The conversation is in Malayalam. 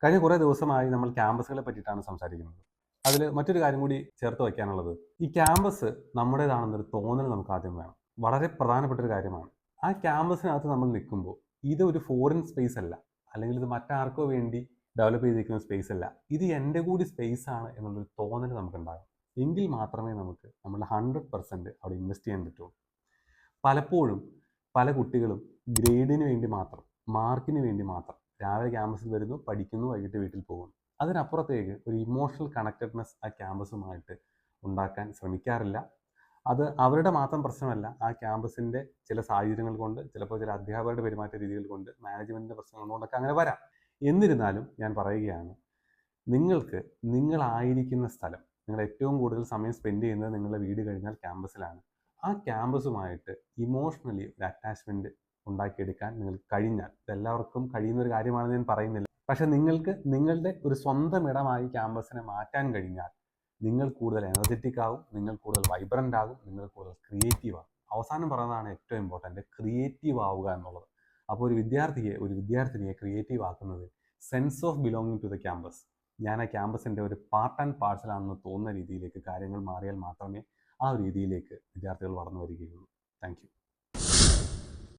കഴിഞ്ഞ കുറേ ദിവസമായി നമ്മൾ ക്യാമ്പസുകളെ പറ്റിയിട്ടാണ് സംസാരിക്കുന്നത്. അതിൽ മറ്റൊരു കാര്യം കൂടി ചേർത്ത് വയ്ക്കാനുള്ളത്, ഈ ക്യാമ്പസ് നമ്മുടേതാണെന്നൊരു തോന്നൽ നമുക്ക് ആദ്യം വേണം. വളരെ പ്രധാനപ്പെട്ട ഒരു കാര്യമാണ്. ആ ക്യാമ്പസിനകത്ത് നമ്മൾ നിൽക്കുമ്പോൾ ഇത് ഒരു ഫോറിൻ സ്പേസ് അല്ല, അല്ലെങ്കിൽ ഇത് മറ്റാർക്കോ വേണ്ടി ഡെവലപ്പ് ചെയ്തിരിക്കുന്ന സ്പേസ് അല്ല, ഇത് എൻ്റെ കൂടി സ്പേസ് ആണ് എന്നുള്ളൊരു തോന്നൽ നമുക്കുണ്ടാകും. എങ്കിൽ മാത്രമേ നമുക്ക് നമ്മുടെ 100% അവിടെ ഇൻവെസ്റ്റ് ചെയ്യാൻ പറ്റുള്ളൂ. പലപ്പോഴും പല കുട്ടികളും ഗ്രേഡിന് വേണ്ടി മാത്രം, മാർക്കിന് വേണ്ടി മാത്രം രാവിലെ ക്യാമ്പസിൽ വരുന്നു, പഠിക്കുന്നു, വൈകിട്ട് വീട്ടിൽ പോകുന്നു. അതിനപ്പുറത്തേക്ക് ഒരു ഇമോഷണൽ കണക്റ്റഡ്നെസ് ആ ക്യാമ്പസുമായിട്ട് ഉണ്ടാക്കാൻ ശ്രമിക്കാറില്ല. അത് അവരുടെ മാത്രം പ്രശ്നമല്ല, ആ ക്യാമ്പസിൻ്റെ ചില സാഹചര്യങ്ങൾ കൊണ്ട്, ചിലപ്പോൾ ചില അധ്യാപകരുടെ പെരുമാറ്റ രീതികൾ കൊണ്ട്, മാനേജ്മെൻറ്റിൻ്റെ പ്രശ്നങ്ങൾ കൊണ്ടൊക്കെ അങ്ങനെ വരാം. എന്നിരുന്നാലും ഞാൻ പറയുകയാണ്, നിങ്ങൾക്ക് നിങ്ങളായിരിക്കുന്ന സ്ഥലം, നിങ്ങൾ ഏറ്റവും കൂടുതൽ സമയം സ്പെൻഡ് ചെയ്യുന്നത് നിങ്ങളുടെ വീട് കഴിഞ്ഞാൽ ക്യാമ്പസിലാണ്. ആ ക്യാമ്പസുമായിട്ട് ഇമോഷണലി ഒരു അറ്റാച്ച്മെൻറ്റ് ഉണ്ടാക്കിയെടുക്കാൻ നിങ്ങൾക്ക് കഴിഞ്ഞാൽ, ഇതെല്ലാവർക്കും കഴിയുന്ന ഒരു കാര്യമാണെന്ന് ഞാൻ പറയുന്നില്ല, പക്ഷേ നിങ്ങൾക്ക് നിങ്ങളുടെ ഒരു സ്വന്തം ഇടമായി ക്യാമ്പസിനെ മാറ്റാൻ കഴിഞ്ഞാൽ നിങ്ങൾ കൂടുതൽ എനർജറ്റിക് ആകും, നിങ്ങൾ കൂടുതൽ വൈബ്രൻ്റ് ആകും, നിങ്ങൾ കൂടുതൽ ക്രിയേറ്റീവ് ആകും. അവസാനം പറയുന്നതാണ് ഏറ്റവും ഇമ്പോർട്ടൻ്റ്, ക്രിയേറ്റീവ് ആവുക എന്നുള്ളത്. അപ്പോൾ ഒരു വിദ്യാർത്ഥിനിയെ ക്രിയേറ്റീവ് ആക്കുന്നത് sense of belonging to the campus, ഞാൻ ആ ക്യാമ്പസിൻ്റെ ഒരു പാർട്ട് ആൻഡ് പാർസലാണെന്ന് തോന്നുന്ന രീതിയിലേക്ക് കാര്യങ്ങൾ മാറിയാൽ മാത്രമേ ആ ഒരു രീതിയിലേക്ക് വിദ്യാർത്ഥികൾ വളർന്നു വരികയുള്ളൂ. Thank you.